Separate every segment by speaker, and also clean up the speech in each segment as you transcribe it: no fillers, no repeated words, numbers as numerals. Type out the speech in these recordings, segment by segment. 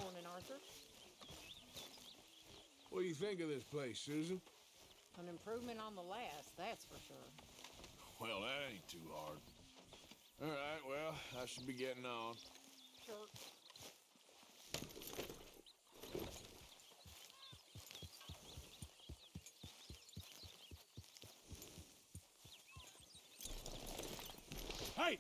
Speaker 1: Morning, Arthur.
Speaker 2: What do you think of this place, Susan?
Speaker 1: An improvement on the last, that's for sure.
Speaker 2: Well, that ain't too hard. All right, well, I should be getting on.
Speaker 1: Sure.
Speaker 3: Hey!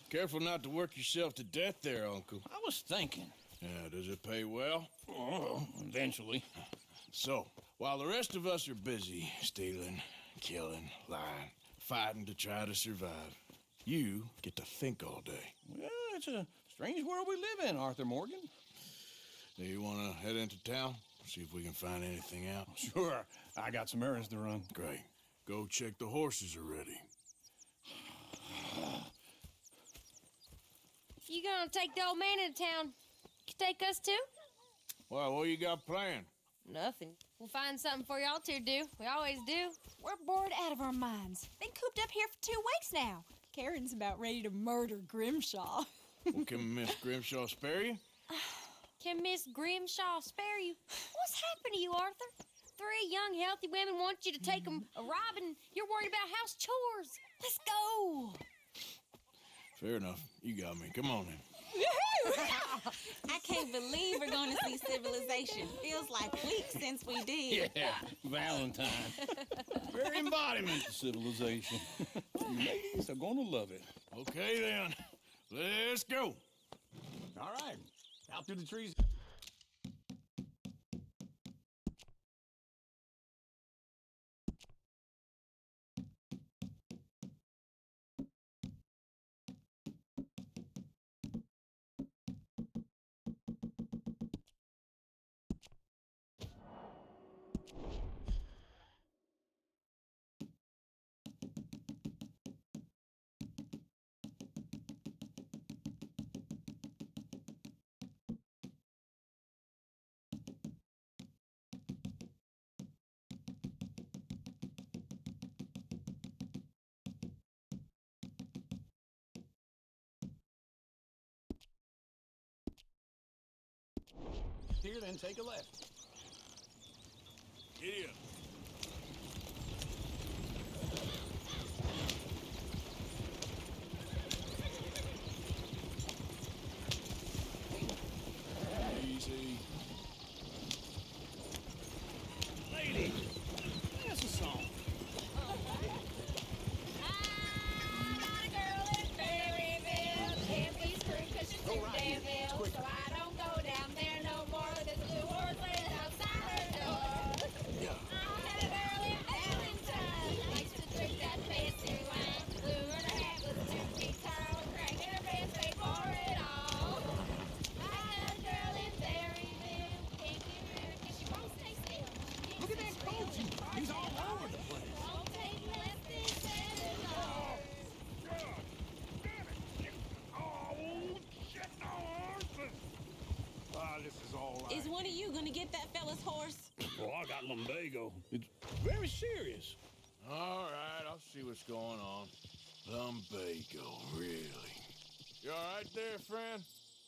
Speaker 2: Careful not to work yourself to death there, Uncle.
Speaker 3: I was thinking.
Speaker 2: Yeah, does it pay well?
Speaker 3: Oh, eventually.
Speaker 2: So, while the rest of us are busy stealing, killing, lying, fighting to try to survive, you get to think all day.
Speaker 3: Well, it's a strange world we live in, Arthur Morgan.
Speaker 2: Do you want to head into town? See if we can find anything out?
Speaker 3: Sure. I got some errands to run.
Speaker 2: Great. Go check the horses are ready.
Speaker 4: You gonna take the old man into town? You take us too?
Speaker 2: Well, what you got planned?
Speaker 4: Nothing. We'll find something for y'all to do. We always do.
Speaker 5: We're bored out of our minds. Been cooped up here for 2 weeks now. Karen's about ready to murder Grimshaw.
Speaker 2: Well, can Miss Grimshaw spare you?
Speaker 4: Can Miss Grimshaw spare you? What's happened to you, Arthur? 3 young, healthy women want you to take them a robbing. You're worried about house chores. Let's go.
Speaker 2: Fair enough. You got me. Come on in.
Speaker 6: I can't believe we're going to see civilization. Feels like weeks since we did.
Speaker 3: Yeah, Valentine. Very embodiment of civilization. Ladies are gonna love it.
Speaker 2: Okay, then. Let's go.
Speaker 3: All right, out through the trees. Here, then take a left.
Speaker 2: Giddy up. Easy.
Speaker 3: Lady, that's a song. Look at that coach. He's all over the place.
Speaker 7: This is all right.
Speaker 6: Is one of you going to get that fella's horse?
Speaker 3: Oh, I got lumbago. It's very serious.
Speaker 2: All right, I'll see what's going on. Lumbago, really? You all right there, friend?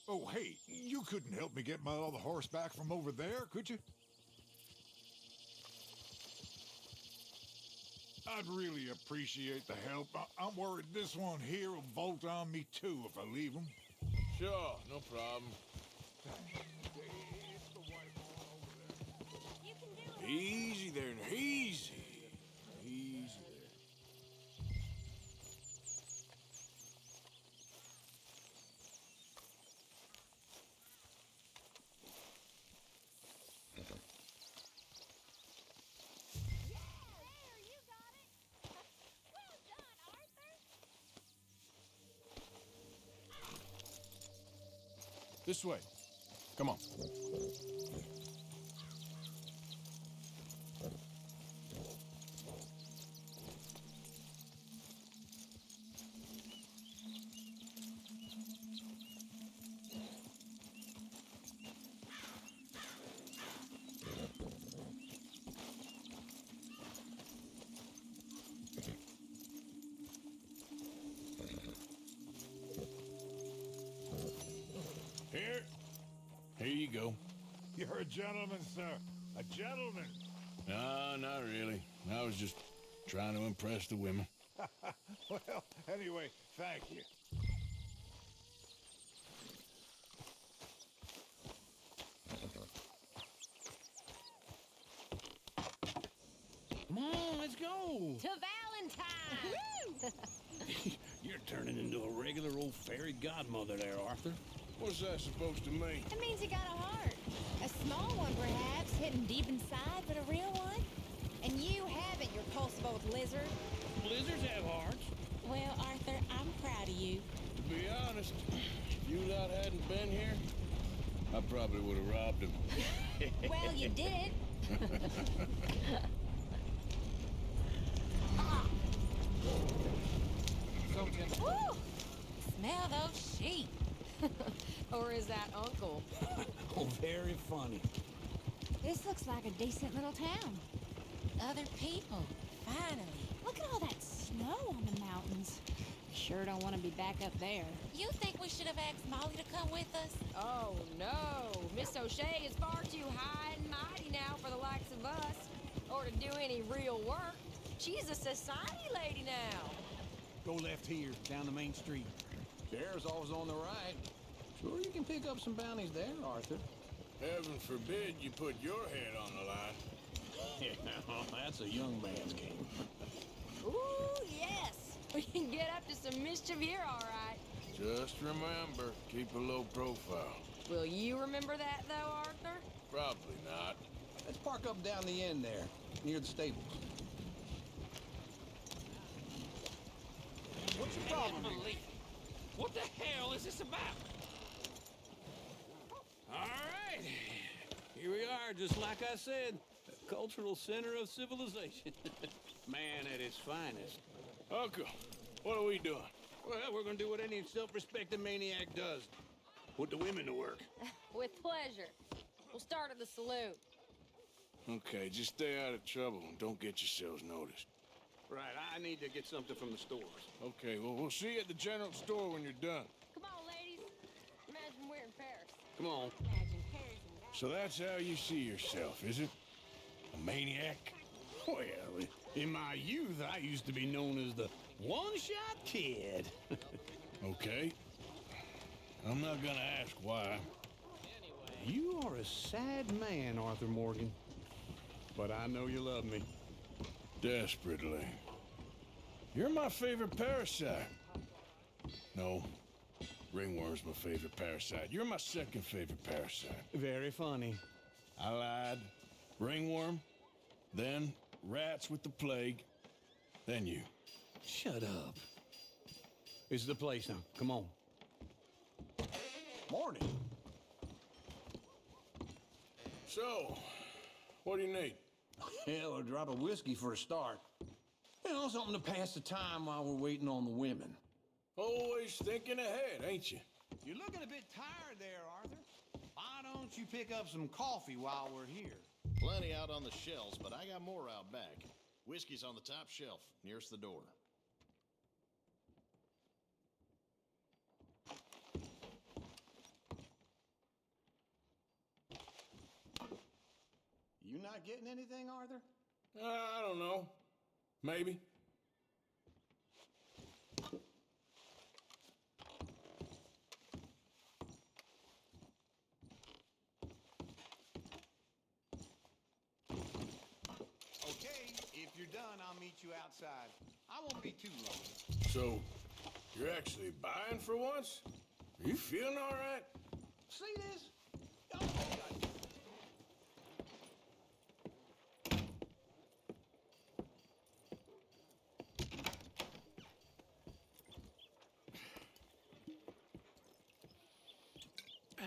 Speaker 7: Oh, hey, you couldn't help me get my other horse back from over there, could you? I'd really appreciate the help. I'm worried this one here will bolt on me too if I leave him.
Speaker 2: Sure, no problem. Easy there, easy. Easy there. This way. Come on.
Speaker 3: Here.
Speaker 7: You're a gentleman, sir. A gentleman.
Speaker 2: No, not really. I was just trying to impress the women.
Speaker 7: Well, anyway, thank you.
Speaker 3: Come on, let's go.
Speaker 4: To Valentine!
Speaker 3: You're turning into a regular old fairy godmother there, Arthur.
Speaker 2: What's that supposed to mean?
Speaker 5: It means you got a heart. A small one, perhaps, hidden deep inside, but a real one. And you haven't, you repulsive old lizard.
Speaker 3: Blizzards have hearts.
Speaker 6: Well, Arthur, I'm proud of you.
Speaker 2: To be honest, if you lot hadn't been here, I probably would have robbed him.
Speaker 5: Well, you did.
Speaker 6: Woo! Smell those sheep.
Speaker 1: Or is that Uncle?
Speaker 3: Oh, very funny.
Speaker 5: This looks like a decent little town.
Speaker 6: Other people, finally.
Speaker 5: Look at all that snow on the mountains. I sure don't want to be back up there.
Speaker 6: You think we should have asked Molly to come with us?
Speaker 1: Oh, no. Miss O'Shea is far too high and mighty now for the likes of us, or to do any real work. She's a society lady now.
Speaker 3: Go left here, down the main street. Sheriff's always on the right. Sure, you can pick up some bounties there, Arthur.
Speaker 2: Heaven forbid you put your head on the line.
Speaker 3: Yeah, that's a young man's game.
Speaker 1: Ooh, yes. We can get up to some mischief here, all right.
Speaker 2: Just remember, keep a low profile.
Speaker 1: Will you remember that, though, Arthur?
Speaker 2: Probably not.
Speaker 3: Let's park up down the end there, near the stables.
Speaker 8: What's your problem here? What the hell is this about?
Speaker 3: All right. Here we are, just like I said. The cultural center of civilization. Man at his finest.
Speaker 2: Uncle, what are we doing?
Speaker 3: Well, we're gonna do what any self-respecting maniac does. Put the women to work.
Speaker 1: With pleasure. We'll start at the saloon.
Speaker 2: Okay, just stay out of trouble and don't get yourselves noticed.
Speaker 3: Right, I need to get something from the stores.
Speaker 2: Okay, well, we'll see you at the general store when you're done.
Speaker 1: Come on, ladies. Imagine we're in Paris.
Speaker 3: Come on.
Speaker 1: Imagine Paris in
Speaker 2: So that's how you see yourself, is it? A maniac?
Speaker 3: Well, in my youth, I used to be known as the one-shot kid.
Speaker 2: Okay. I'm not gonna ask why.
Speaker 3: You are a sad man, Arthur Morgan. But I know you love me.
Speaker 2: Desperately. You're my favorite parasite. No, ringworm's my favorite parasite. You're my second favorite parasite.
Speaker 3: Very funny.
Speaker 2: I lied. Ringworm, then rats with the plague, then you.
Speaker 3: Shut up. This is the place now. Come on. Morning.
Speaker 2: So, what do you need?
Speaker 3: Hell, a drop of whiskey for a start. You know, something to pass the time while we're waiting on the women.
Speaker 2: Always thinking ahead, ain't you?
Speaker 8: You're looking a bit tired there, Arthur. Why don't you pick up some coffee while we're here?
Speaker 9: Plenty out on the shelves, but I got more out back. Whiskey's on the top shelf, nearest the door.
Speaker 8: You not getting anything, Arthur?
Speaker 2: I don't know. Maybe.
Speaker 8: Okay, if you're done, I'll meet you outside. I won't be too long.
Speaker 2: So, you're actually buying for once? Are you feeling all right?
Speaker 8: See this? Oh, God.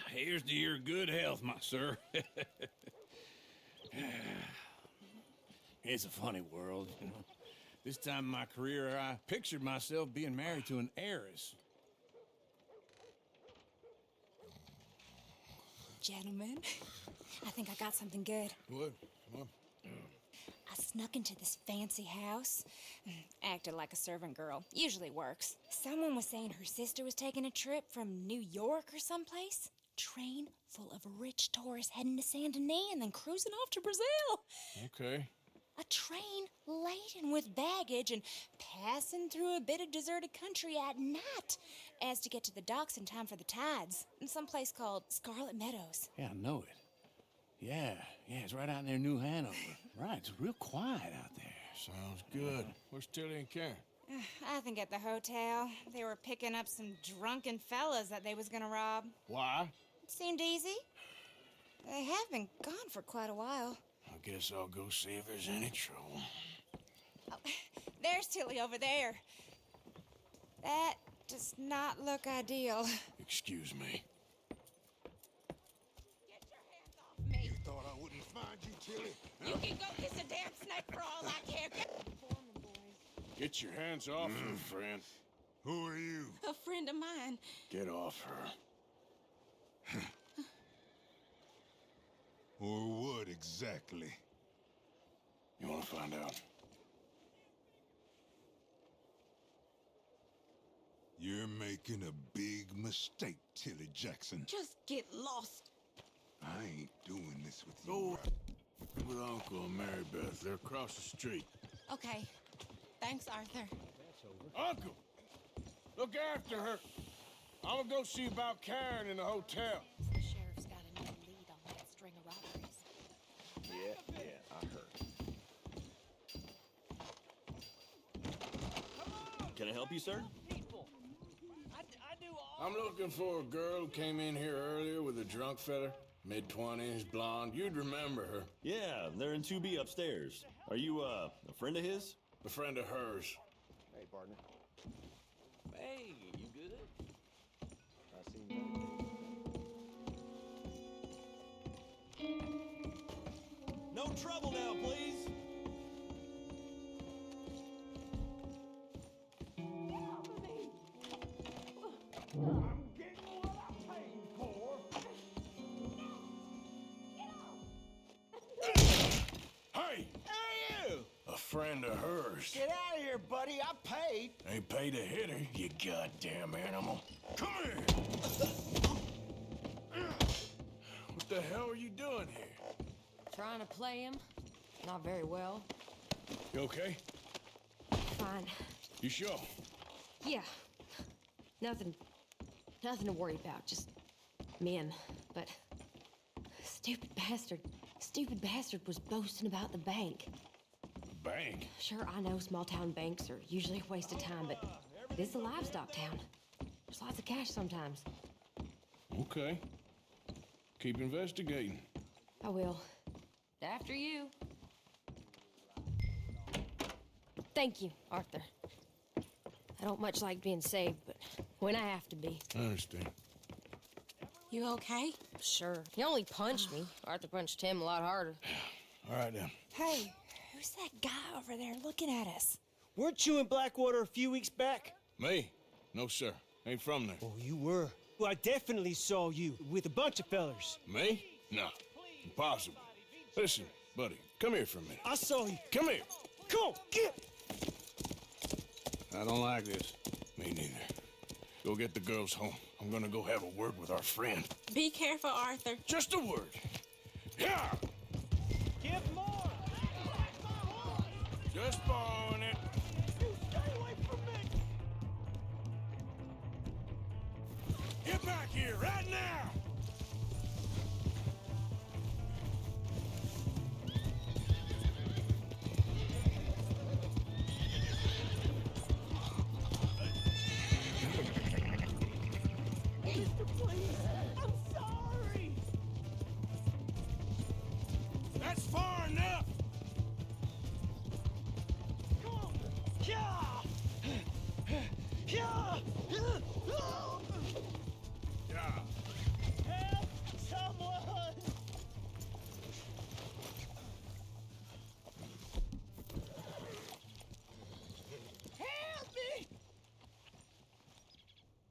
Speaker 3: Here's to your good health, my sir. It's a funny world, you know. This time in my career, I pictured myself being married to an heiress.
Speaker 5: Gentlemen, I think I got something good.
Speaker 2: What? What?
Speaker 5: I snuck into this fancy house, acted like a servant girl. Usually works. Someone was saying her sister was taking a trip from New York or someplace.
Speaker 6: train full of rich tourists heading to Saint Denis and then cruising off to Brazil.
Speaker 2: Okay.
Speaker 6: A train laden with baggage and passing through a bit of deserted country at night as to get to the docks in time for the tides in some place called Scarlet Meadows.
Speaker 3: Yeah, I know it. Yeah, it's right out near New Hanover. Right, it's real quiet out there.
Speaker 2: Sounds good. Where's Tilly and Karen?
Speaker 6: I think at the hotel. They were picking up some drunken fellas that they was gonna rob.
Speaker 2: Why?
Speaker 6: It seemed easy. They have been gone for quite a while.
Speaker 2: I guess I'll go see if there's any trouble.
Speaker 6: Oh, there's Tilly over there. That does not look ideal.
Speaker 2: Excuse me.
Speaker 6: Get your hands off me.
Speaker 7: You thought I wouldn't find you, Tilly?
Speaker 6: You can go kiss a damn snake for all I care.
Speaker 2: Get your hands off her, friend.
Speaker 7: Who are you?
Speaker 6: A friend of mine.
Speaker 2: Get off her.
Speaker 7: Or what exactly?
Speaker 2: You want to find out?
Speaker 7: You're making a big mistake, Tilly Jackson.
Speaker 6: Just get lost.
Speaker 7: I ain't doing this with you.
Speaker 2: Go with Uncle and Mary Beth. They're across the street.
Speaker 6: Okay. Thanks, Arthur.
Speaker 2: Uncle! Look after her. I'm gonna go see about Karen in the hotel.
Speaker 4: The sheriff's got a new lead on that string of robberies.
Speaker 9: Yeah, I heard.
Speaker 10: Can I help you, sir?
Speaker 2: I'm looking for a girl who came in here earlier with a drunk fella. Mid-20s, blonde. You'd remember her.
Speaker 10: Yeah, they're in 2B upstairs. Are you, a friend of his?
Speaker 2: A friend of hers.
Speaker 9: Hey, partner.
Speaker 3: Hey, you good?
Speaker 9: I seen you.
Speaker 10: No trouble now, please.
Speaker 2: Hey!
Speaker 9: Hey, you!
Speaker 2: A friend of hers.
Speaker 9: Get out of here, buddy. I paid.
Speaker 2: Ain't paid to hit her, you goddamn animal. Come here! What the hell are you doing here?
Speaker 1: Trying to play him. Not very well.
Speaker 2: You okay?
Speaker 1: Fine.
Speaker 2: You sure?
Speaker 1: Yeah. Nothing to worry about. Just men. But stupid bastard was boasting about the bank.
Speaker 2: Bank?
Speaker 1: Sure, I know small town banks are usually a waste of time, but this is a livestock town. There's lots of cash sometimes.
Speaker 2: Okay. Keep investigating.
Speaker 1: I will. After you. Thank you, Arthur. I don't much like being saved, but when I have to be.
Speaker 2: I understand.
Speaker 6: You okay?
Speaker 1: Sure. He only punched me. Arthur punched him a lot harder.
Speaker 2: All right, then.
Speaker 6: Hey, who's that guy over there looking at us?
Speaker 11: Weren't you in Blackwater a few weeks back?
Speaker 2: Me? No, sir. Ain't from there.
Speaker 11: Oh, you were. Well, I definitely saw you with a bunch of fellers.
Speaker 2: Me? No. Impossible. Listen, buddy, come here for a minute.
Speaker 11: I saw you.
Speaker 2: Come here.
Speaker 11: Come on, get!
Speaker 2: I don't like this. Me neither. Go get the girls home. I'm gonna go have a word with our friend.
Speaker 6: Be careful, Arthur.
Speaker 2: Just a word. Yeah!
Speaker 11: Give more!
Speaker 2: Just borrowing it.
Speaker 11: You stay away from me!
Speaker 2: Get back here right now!
Speaker 11: Mister, please! I'm sorry!
Speaker 2: That's far enough!
Speaker 11: Come on! Yeah! Yeah!
Speaker 2: Yeah.
Speaker 11: Help someone! Help me!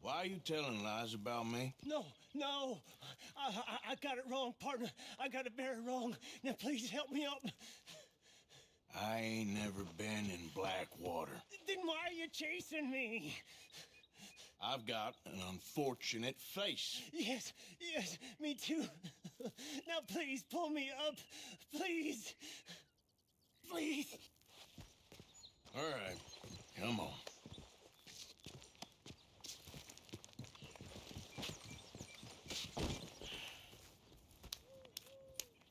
Speaker 2: Why are you telling lies about me?
Speaker 11: No. I got it wrong, partner. I got it very wrong. Now, please help me up.
Speaker 2: I ain't never been in Blackwater.
Speaker 11: Then why are you chasing me?
Speaker 2: I've got an unfortunate face.
Speaker 11: Yes, yes, me too. Now please pull me up. Please. Please.
Speaker 2: All right, come on.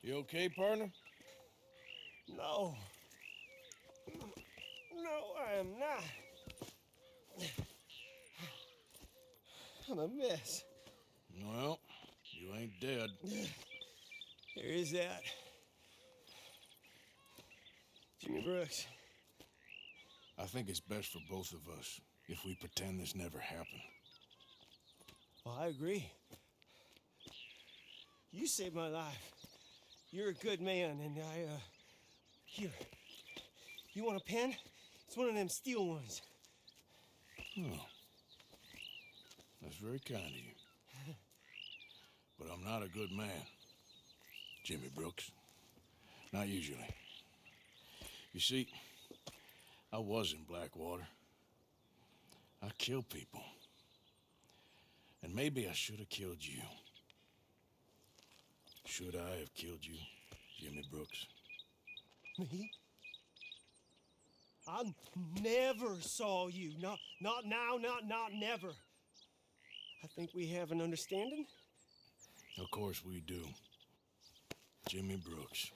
Speaker 2: You okay, partner?
Speaker 11: No. No, I am not. I'm a mess.
Speaker 2: Well, you ain't dead.
Speaker 11: There is that. Jimmy Brooks.
Speaker 2: I think it's best for both of us if we pretend this never happened.
Speaker 11: Well, I agree. You saved my life. You're a good man, and here. You want a pen? It's one of them steel ones.
Speaker 2: Oh. That's very kind of you. But I'm not a good man, Jimmy Brooks. Not usually. You see, I was in Blackwater. I killed people. And maybe I should have killed you. Should I have killed you, Jimmy Brooks?
Speaker 11: Me? I never saw you. Not now, not never. I think we have an understanding.
Speaker 2: Of course we do. Jimmy Brooks.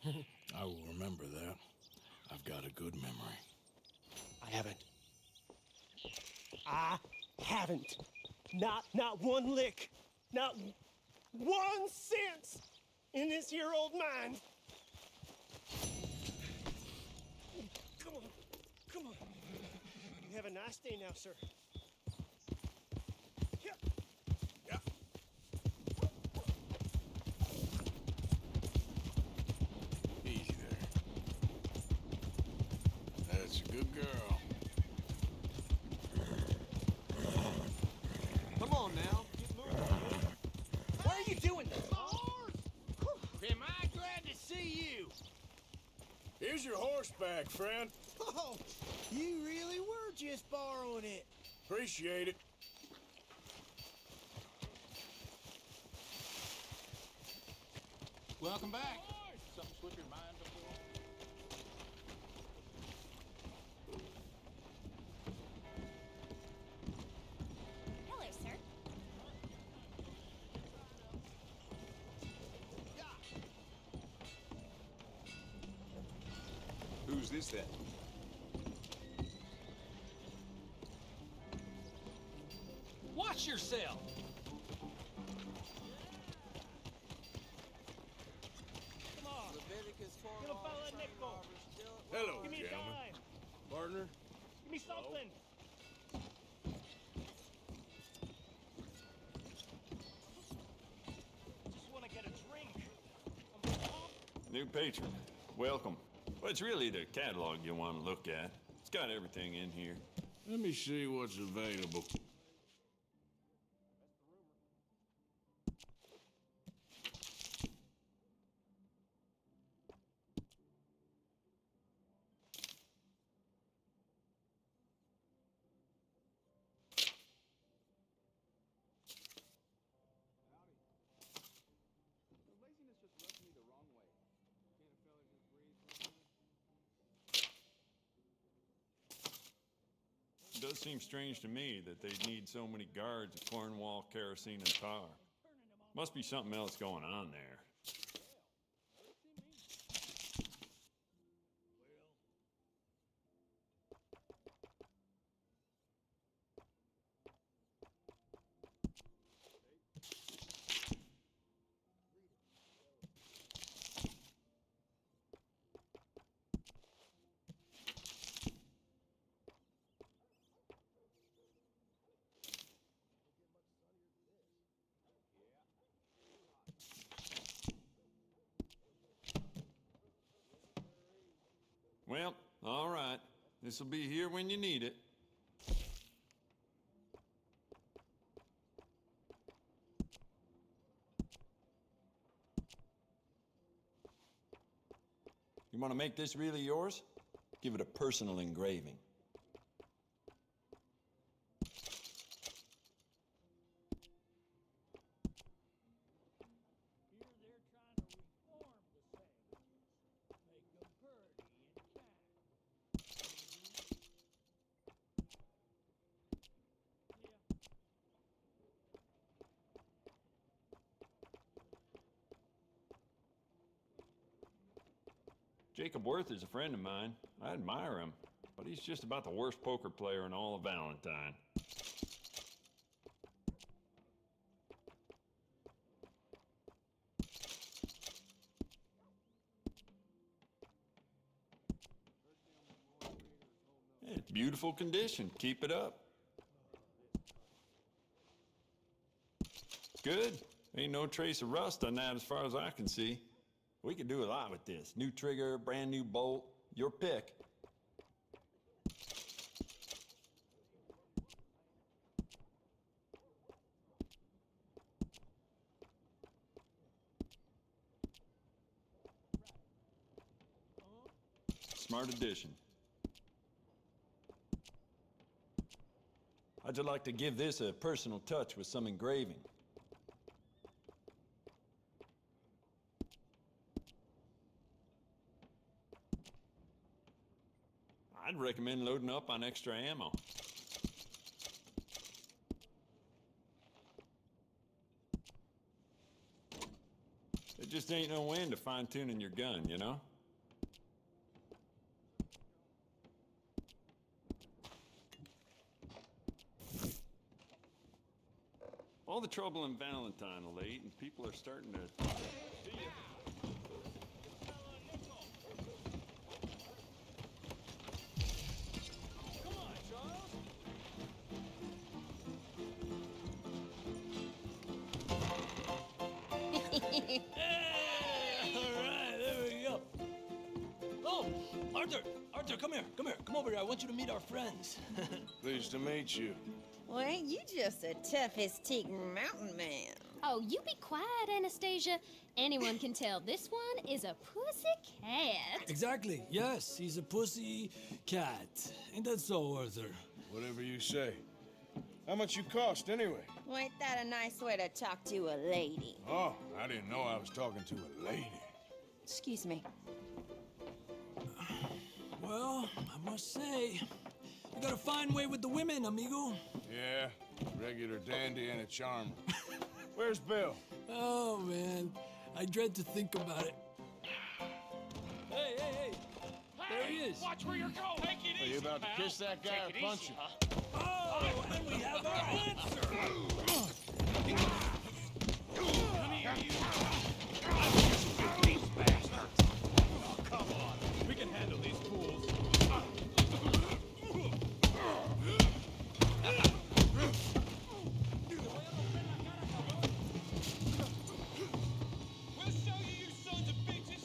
Speaker 2: I will remember that. I've got a good memory.
Speaker 11: I haven't. Not one lick. Not 1 cent in this here old mind. Come on. You have a nice day now, sir.
Speaker 2: Easy there. That's a good girl.
Speaker 3: Come on now, get moving.
Speaker 11: Why are you doing this?
Speaker 3: Am I glad to see you?
Speaker 2: Here's your horseback, friend.
Speaker 12: Oh, you really were just borrowing it.
Speaker 2: Appreciate it.
Speaker 8: Welcome back. Something slipped your mind before?
Speaker 6: Hello, sir.
Speaker 13: Who's this then?
Speaker 3: Watch yourself.
Speaker 11: Come on. Give a fella a nickel.
Speaker 2: Hello,
Speaker 11: Give me a
Speaker 2: gentlemen.
Speaker 11: dime.
Speaker 2: Partner?
Speaker 11: Give me something. Just want to get a drink.
Speaker 10: New patron, welcome. Well, it's really the catalog you want to look at. It's got everything in here.
Speaker 2: Let me see what's available.
Speaker 10: It does seem strange to me that they'd need so many guards of Cornwall, kerosene, and tar. Must be something else going on there. Well, all right. This'll be here when you need it. You want to make this really yours? Give it a personal engraving. Jacob Worth is a friend of mine. I admire him, but he's just about the worst poker player in all of Valentine. It's beautiful condition. Keep it up. Good. Ain't no trace of rust on that as far as I can see. We could do a lot with this. New trigger, brand new bolt, your pick. Smart addition. I'd just like to give this a personal touch with some engraving. I'd recommend loading up on extra ammo. There just ain't no end to fine-tuning your gun, you know? All the trouble in Valentine of late, and people are starting to see you.
Speaker 13: Arthur, come here. Come over here. I want you to meet our friends.
Speaker 2: Pleased to meet you.
Speaker 14: Well, ain't you just the toughest teak mountain man?
Speaker 4: Oh, you be quiet, Anastasia. Anyone can tell this one is a pussy cat.
Speaker 13: Exactly. Yes, he's a pussy cat. Ain't that so, Arthur?
Speaker 2: Whatever you say. How much you cost, anyway?
Speaker 14: Well, ain't that a nice way to talk to a lady?
Speaker 2: Oh, I didn't know I was talking to a lady.
Speaker 14: Excuse me.
Speaker 13: Well, I must say, you got a fine way with the women, amigo.
Speaker 2: Yeah, regular dandy and a charmer. Where's Bill?
Speaker 13: Oh, man. I dread to think about it. Hey! There he is.
Speaker 15: Watch where you're going. Take it easy,
Speaker 9: Are you about to kiss that guy or punch him?
Speaker 13: Oh, and we have our answer.
Speaker 15: Come here, you. These bastards. Oh, come on. We can handle these fools. We'll show you, you sons of bitches.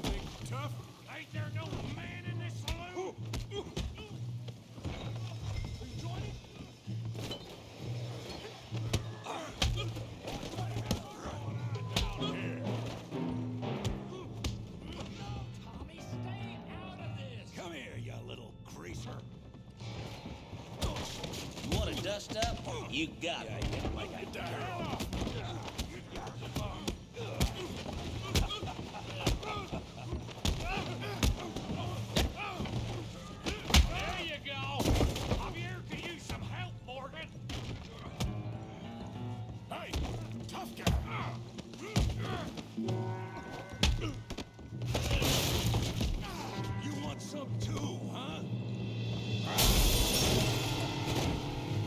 Speaker 15: Big tough. Ain't there no man in this saloon? Are you joining? Tommy, stay out of this.
Speaker 13: Come here, you little greaser.
Speaker 16: You want to dust up? You got it.
Speaker 13: Like I died.
Speaker 15: There you go. Javier could use some help, Morgan.
Speaker 2: Hey, tough guy.
Speaker 13: You want some too, huh?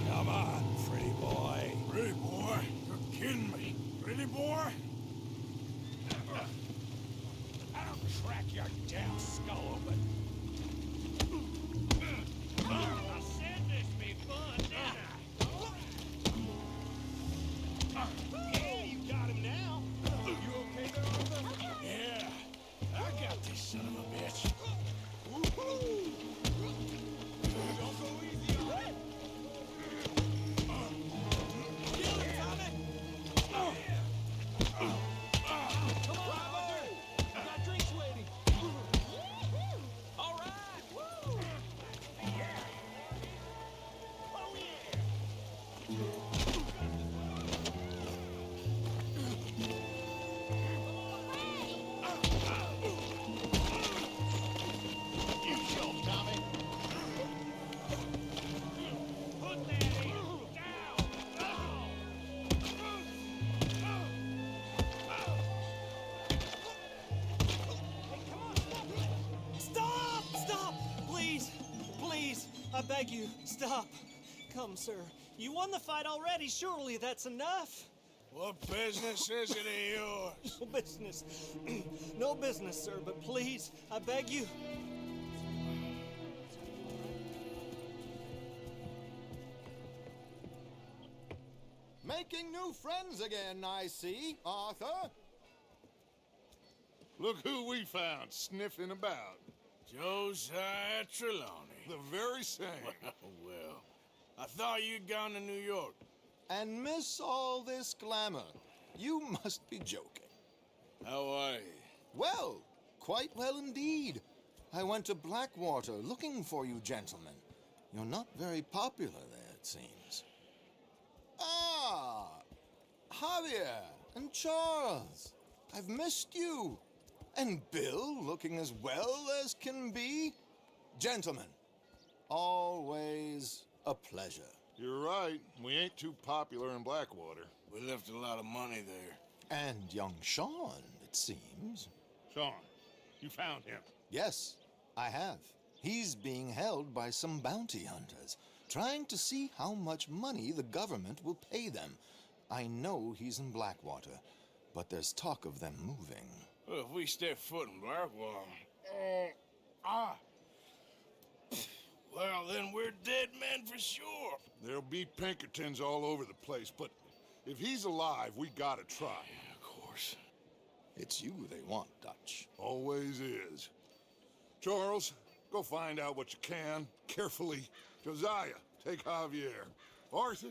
Speaker 13: Come on, pretty boy.
Speaker 2: Pretty boy? You're kidding me. Pretty boy?
Speaker 15: I'll crack your damn skull open. I said this be fun, didn't I? Yeah, you got him now. You okay there, Arthur?
Speaker 2: Yeah, I got this son of a bitch.
Speaker 15: Don't go easy on it. Kill him, Tommy. Come on, Arthur. We got drinks waiting. All right. Woo. Yeah. Oh, yeah.
Speaker 11: I beg you, stop. Come, sir. You won the fight already. Surely that's enough.
Speaker 2: What business is it of yours?
Speaker 11: No business. No business, sir, but please, I beg you.
Speaker 17: Making new friends again, I see, Arthur.
Speaker 7: Look who we found sniffing about.
Speaker 2: Josiah Trelawney.
Speaker 7: The very same.
Speaker 2: Well, I thought you'd gone to New York.
Speaker 17: And miss all this glamour. You must be joking.
Speaker 2: How are you?
Speaker 17: Well, quite well indeed. I went to Blackwater looking for you gentlemen. You're not very popular there, it seems. Ah, Javier and Charles. I've missed you. And Bill looking as well as can be. Gentlemen, always a pleasure.
Speaker 7: You're right. We ain't too popular in Blackwater.
Speaker 2: We left a lot of money there.
Speaker 17: And young Sean, it seems.
Speaker 7: Sean, you found him?
Speaker 17: Yes, I have. He's being held by some bounty hunters, trying to see how much money the government will pay them. I know he's in Blackwater, but there's talk of them moving.
Speaker 2: Well, if we step foot in Blackwater... Well, then we're dead men for sure.
Speaker 7: There'll be Pinkertons all over the place, but if he's alive, we gotta try.
Speaker 2: Yeah, of course.
Speaker 17: It's you they want, Dutch.
Speaker 7: Always is. Charles, go find out what you can, carefully. Josiah, take Javier. Arthur,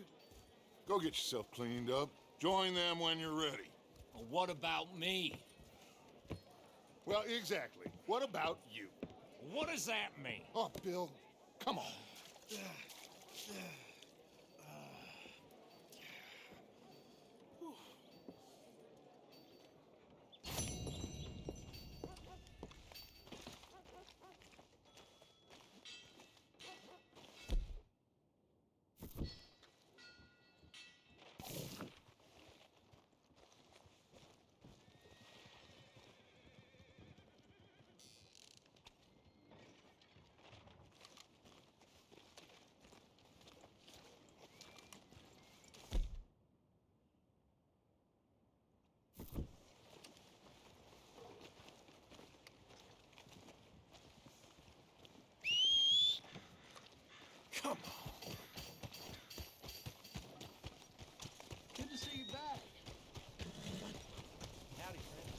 Speaker 7: go get yourself cleaned up. Join them when you're ready.
Speaker 15: Well, what about me?
Speaker 7: Well, exactly. What about you?
Speaker 15: What does that mean?
Speaker 7: Oh, Bill, come on.
Speaker 2: Come on.
Speaker 8: Good to see you back.
Speaker 11: Howdy, friend.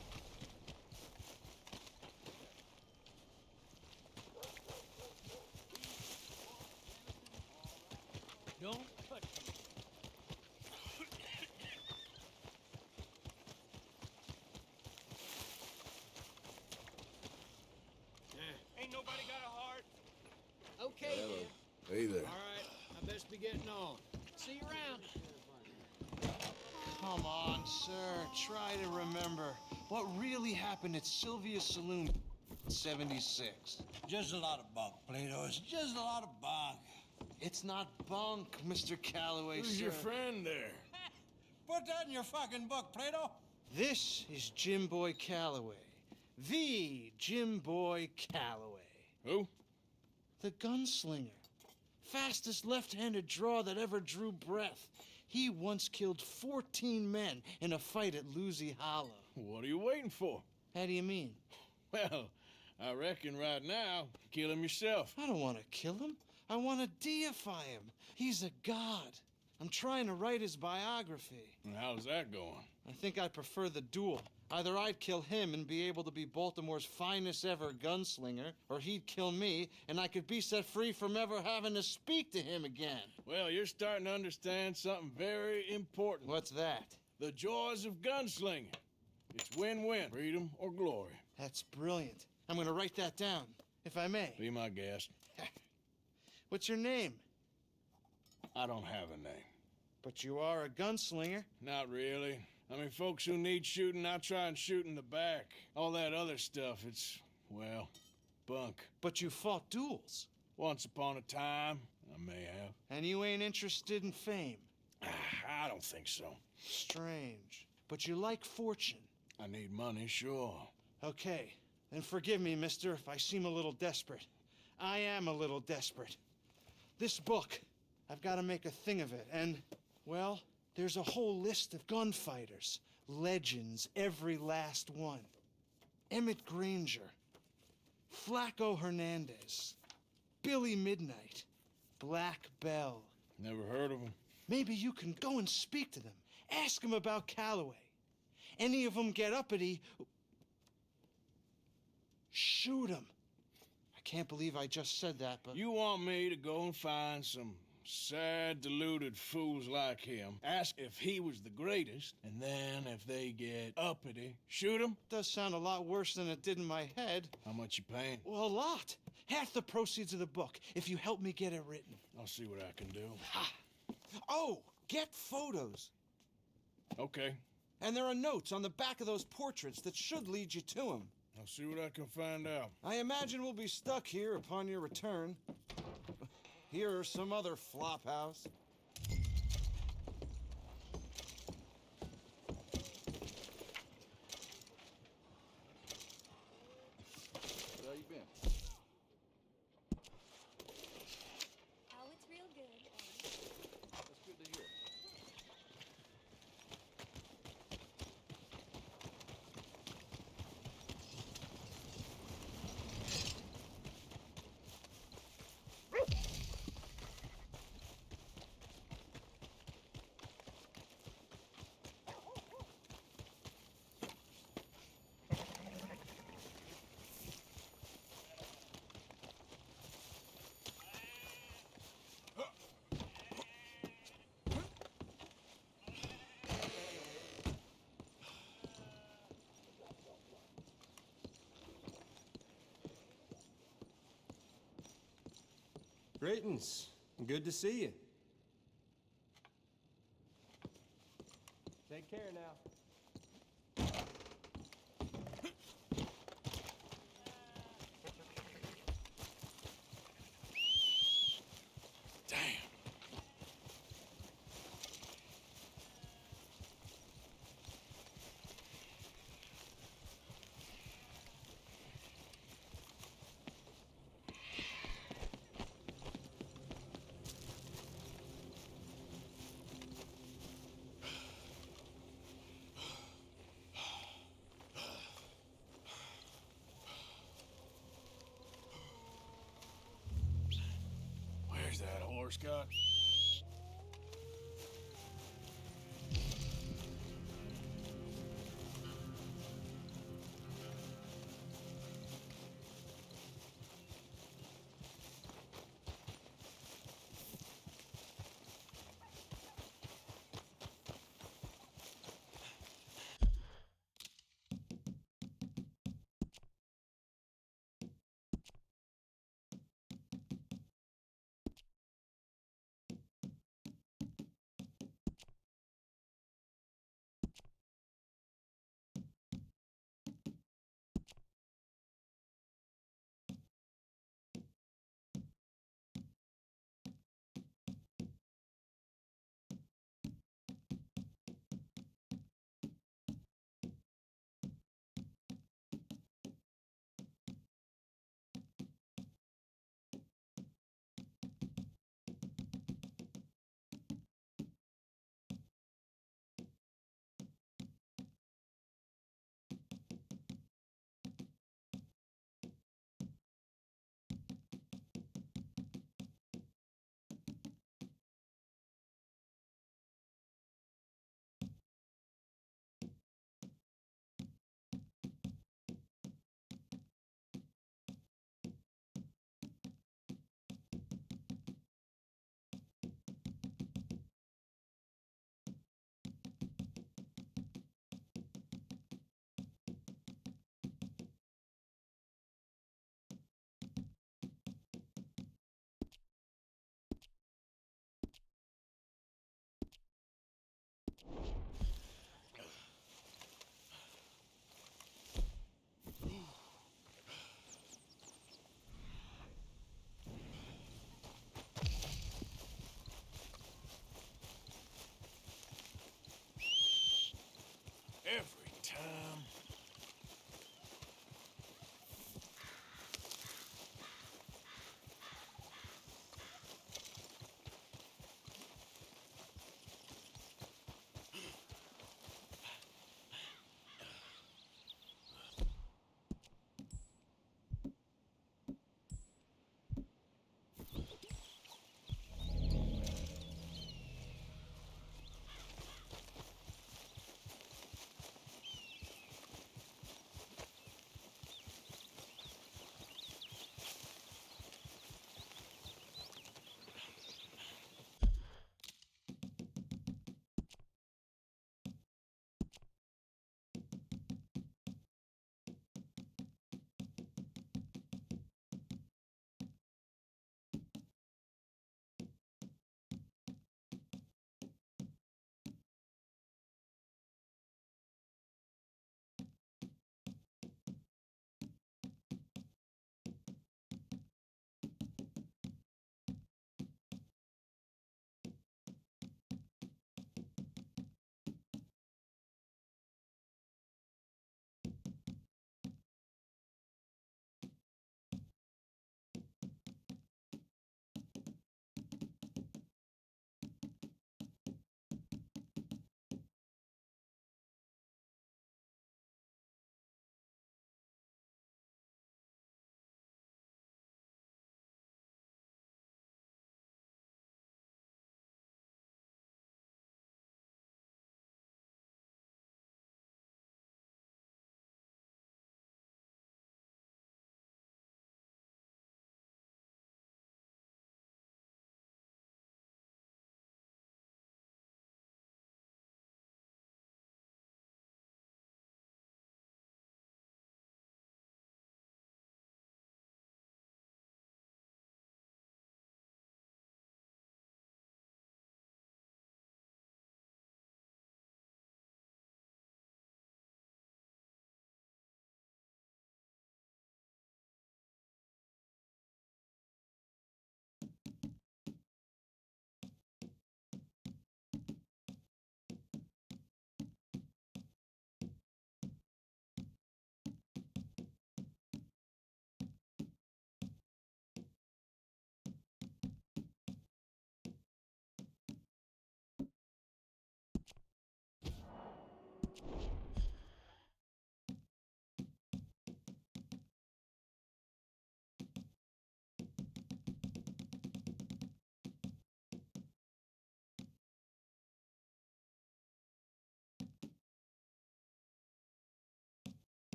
Speaker 15: Don't touch me.
Speaker 8: Ain't nobody got a heart?
Speaker 15: Okay,
Speaker 2: Hello.
Speaker 15: then.
Speaker 2: Hey there.
Speaker 15: All right, I best be getting on. See you around.
Speaker 8: Come on, sir. Try to remember what really happened at Sylvia's Saloon in 76.
Speaker 16: Just a lot of bunk, Plato. It's just a lot of bunk.
Speaker 8: It's not bunk, Mr. Calloway,
Speaker 2: Who's
Speaker 8: sir.
Speaker 2: your friend there?
Speaker 16: Put that in your fucking book, Plato.
Speaker 8: This is Jim Boy Calloway. The Jim Boy Calloway.
Speaker 2: Who?
Speaker 8: The gunslinger. Fastest left-handed draw that ever drew breath. He once killed 14 men in a fight at Lucy Hollow.
Speaker 2: What are you waiting for?
Speaker 8: How do you mean?
Speaker 2: Well, I reckon right now, kill him yourself.
Speaker 8: I don't want to kill him. I want to deify him. He's a god. I'm trying to write his biography.
Speaker 2: And how's that going?
Speaker 8: I think I prefer the duel. Either I'd kill him and be able to be Baltimore's finest ever gunslinger, or he'd kill me and I could be set free from ever having to speak to him again.
Speaker 2: Well, you're starting to understand something very important.
Speaker 8: What's that?
Speaker 2: The joys of gunslinging. It's win-win, freedom or glory.
Speaker 8: That's brilliant. I'm going to write that down, if I may.
Speaker 2: Be my guest.
Speaker 8: What's your name?
Speaker 2: I don't have a name.
Speaker 8: But you are a gunslinger.
Speaker 2: Not really. I mean, folks who need shooting, I try and shoot in the back. All that other stuff, it's, well, bunk.
Speaker 8: But you fought duels.
Speaker 2: Once upon a time, I may have.
Speaker 8: And you ain't interested in fame.
Speaker 2: I don't think so.
Speaker 8: Strange. But you like fortune.
Speaker 2: I need money, sure.
Speaker 8: Okay, then forgive me, mister, if I seem a little desperate. I am a little desperate. This book. I've got to make a thing of it. And, well, there's a whole list of gunfighters. Legends, every last one. Emmett Granger. Flaco Hernandez. Billy Midnight. Black Bell.
Speaker 2: Never heard of him.
Speaker 8: Maybe you can go and speak to them. Ask them about Calloway. Any of them get uppity, shoot them. I can't believe I just said that, but...
Speaker 2: You want me to go and find some sad, deluded fools like him, ask if he was the greatest, and then if they get uppity, shoot him?
Speaker 8: Does sound a lot worse than it did in my head.
Speaker 2: How much you paying?
Speaker 8: Well, a lot. Half the proceeds of the book, if you help me get it written.
Speaker 2: I'll see what I can do.
Speaker 8: Ha! Oh, get photos.
Speaker 2: Okay.
Speaker 8: And there are notes on the back of those portraits that should lead you to him.
Speaker 2: I'll see what I can find out.
Speaker 8: I imagine we'll be stuck here upon your return. Here or some other flop house.
Speaker 17: How you been?
Speaker 4: Oh, it's real good.
Speaker 17: That's good to hear.
Speaker 11: Greetings. Good to see you. Take care now.
Speaker 2: Damn. Where's that horse got?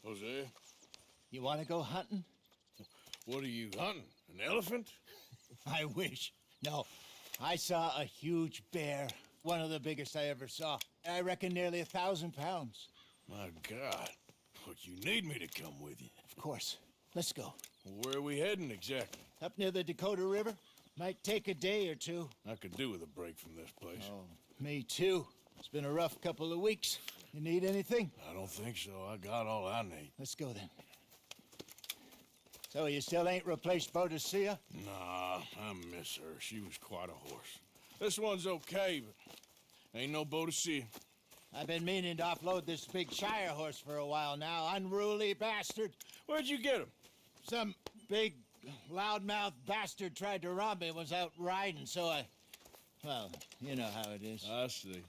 Speaker 2: Jose?
Speaker 12: You want to go hunting?
Speaker 2: What are you hunting? An elephant?
Speaker 12: I wish. No. I saw a huge bear. One of the biggest I ever saw. I reckon nearly 1,000 pounds.
Speaker 2: My God. Look, you need me to come with you.
Speaker 12: Of course. Let's go.
Speaker 2: Where are we heading exactly?
Speaker 12: Up near the Dakota River. Might take a day or two.
Speaker 2: I could do with a break from this place.
Speaker 12: Oh, me too. It's been a rough couple of weeks. You need anything?
Speaker 2: I don't think so. I got all I need.
Speaker 12: Let's go then. So you still ain't replaced Boadicea?
Speaker 2: Nah, I miss her. She was quite a horse. This one's okay, but ain't no Boadicea.
Speaker 12: I've been meaning to offload this big Shire horse for a while now. Unruly bastard.
Speaker 2: Where'd you get him?
Speaker 12: Some big, loudmouth bastard tried to rob me, was out riding, so well, you know how it is.
Speaker 2: I see.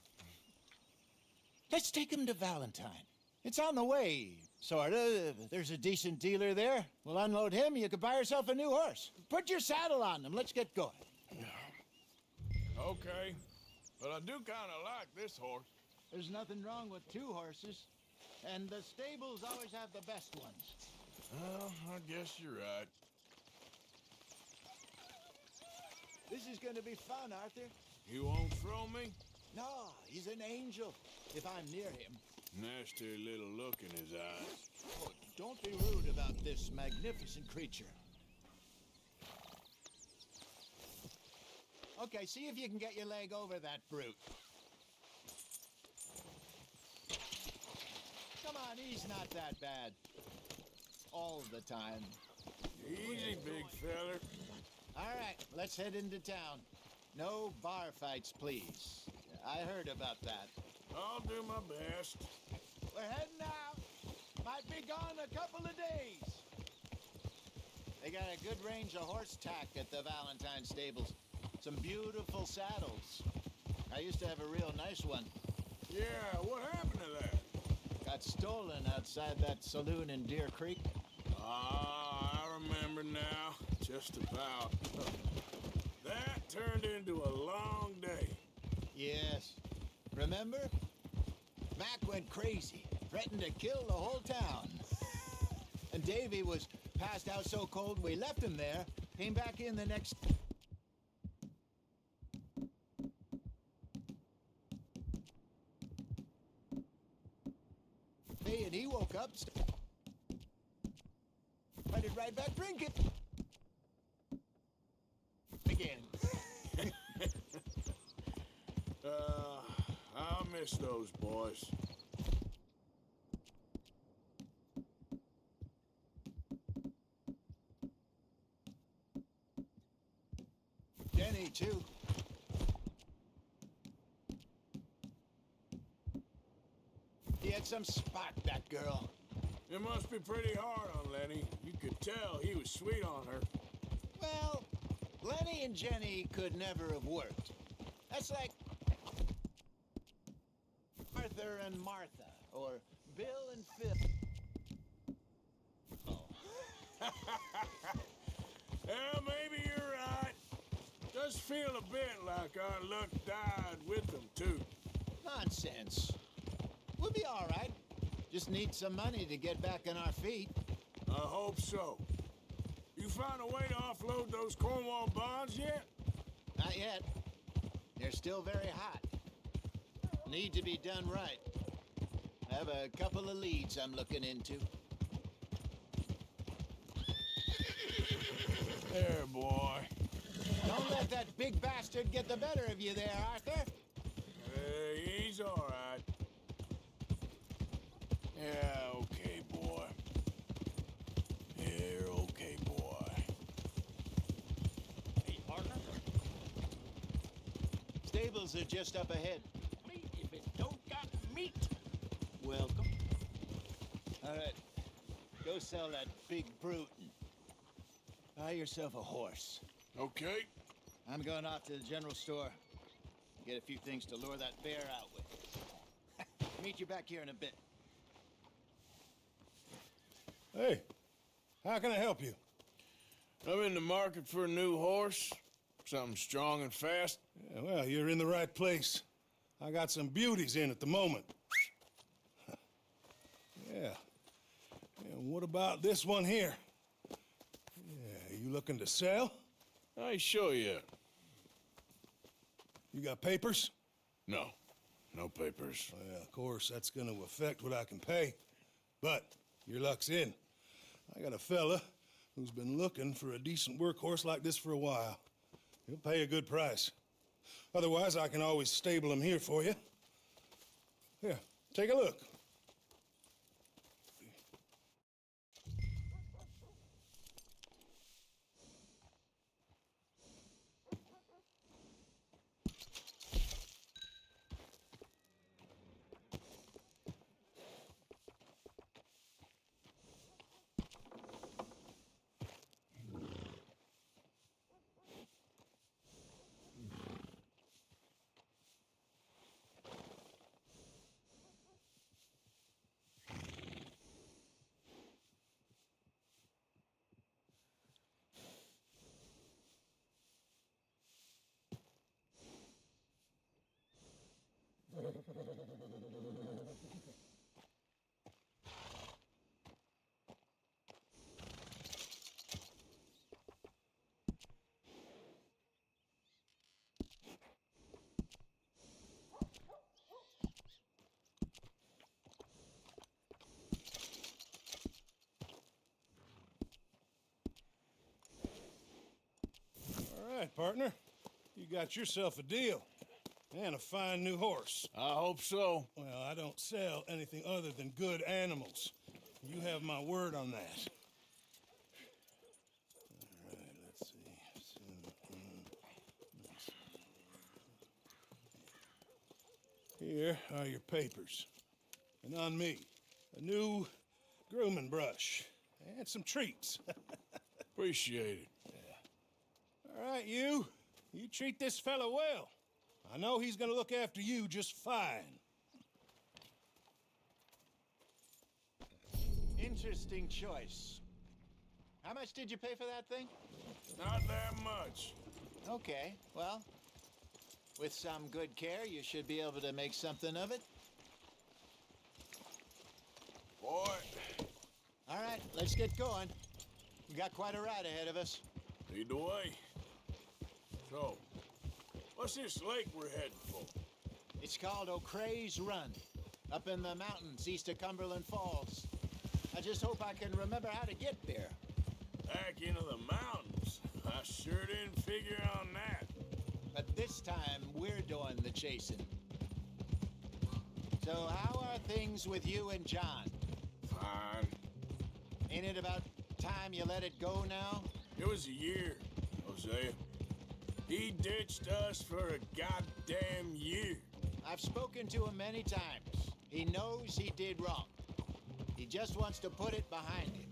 Speaker 12: Let's take him to Valentine. It's on the way, sorta. There's a decent dealer there. We'll unload him, you could buy yourself a new horse. Put your saddle on him, let's get going.
Speaker 2: Okay, but I do kind of like this horse.
Speaker 12: There's nothing wrong with two horses, and the stables always have the best ones.
Speaker 2: Well, I guess you're right.
Speaker 12: This is gonna be fun, Arthur.
Speaker 2: You won't throw me?
Speaker 12: No, he's an angel, if I'm near him.
Speaker 2: Nasty little look in his eyes.
Speaker 12: Oh, don't be rude about this magnificent creature. Okay, see if you can get your leg over that brute. Come on, he's not that bad. All the time.
Speaker 2: Easy, big feller.
Speaker 12: All right, let's head into town. No bar fights, please. I heard about that.
Speaker 2: I'll do my best.
Speaker 12: We're heading out. Might be gone a couple of days. They got a good range of horse tack at the Valentine stables. Some beautiful saddles. I used to have a real nice one.
Speaker 2: Yeah, what happened to that?
Speaker 12: Got stolen outside that saloon in Deer Creek.
Speaker 2: Ah, I remember now. Just about. That turned into a long day.
Speaker 12: Yes. Remember? Mac went crazy, threatened to kill the whole town. And Davy was passed out so cold we left him there, came back in the next... day, and he woke up, started right back drinking. Again.
Speaker 2: I'll miss those boys.
Speaker 12: Jenny, too. He had some spot, that girl.
Speaker 2: It must be pretty hard on Lenny. You could tell he was sweet on her.
Speaker 12: Well, Lenny and Jenny could never have worked. That's like Arthur and Martha, or Bill and Phil. Oh.
Speaker 2: Yeah, maybe you're right. Does feel a bit like our luck died with them, too.
Speaker 12: Nonsense. We'll be all right. Just need some money to get back on our feet.
Speaker 2: I hope so. You found a way to offload those Cornwall bonds yet?
Speaker 12: Not yet. They're still very hot. Need to be done right. I have a couple of leads I'm looking into.
Speaker 2: There, boy.
Speaker 12: Don't let that big bastard get the better of you there, Arthur.
Speaker 2: He's all right. Yeah, okay, boy. You're okay, boy.
Speaker 15: Hey, partner.
Speaker 12: Stables are just up ahead.
Speaker 15: Meat if it don't got meat.
Speaker 12: Welcome. All right. Go sell that big brute and buy yourself a horse.
Speaker 2: Okay.
Speaker 12: I'm going off to the general store. Get a few things to lure that bear out with. Meet you back here in a bit.
Speaker 18: Hey, how can I help you?
Speaker 2: I'm in the market for a new horse. Something strong and fast.
Speaker 18: Yeah, well, you're in the right place. I got some beauties in at the moment. Yeah. And what about this one here? Yeah, you looking to sell?
Speaker 2: I ain't sure yet.
Speaker 18: You got papers?
Speaker 2: No. No papers.
Speaker 18: Well, of course, that's gonna affect what I can pay. But your luck's in. I got a fella who's been looking for a decent workhorse like this for a while. He'll pay a good price. Otherwise, I can always stable him here for you. Here, take a look. All right, partner. You got yourself a deal. And a fine new horse.
Speaker 2: I hope so.
Speaker 18: Well, I don't sell anything other than good animals. You have my word on that. All right, let's see. Here are your papers. And on me, a new grooming brush and some treats.
Speaker 2: Appreciate it.
Speaker 18: All right, you treat this fella well. I know he's gonna look after you just fine.
Speaker 12: Interesting choice. How much did you pay for that thing?
Speaker 2: Not that much.
Speaker 12: Okay, well, with some good care, you should be able to make something of it.
Speaker 2: Boy.
Speaker 12: All right, let's get going. We got quite a ride ahead of us.
Speaker 2: Lead the way. So, what's this lake we're heading for?
Speaker 12: It's called O'Creagh's Run, up in the mountains east of Cumberland Falls. I just hope I can remember how to get there.
Speaker 2: Back into the mountains? I sure didn't figure on that.
Speaker 12: But this time, we're doing the chasing. So how are things with you and John?
Speaker 2: Fine.
Speaker 12: Ain't it about time you let it go now?
Speaker 2: It was a year, Hosea. He ditched us for a goddamn year.
Speaker 12: I've spoken to him many times. He knows he did wrong. He just wants to put it behind him.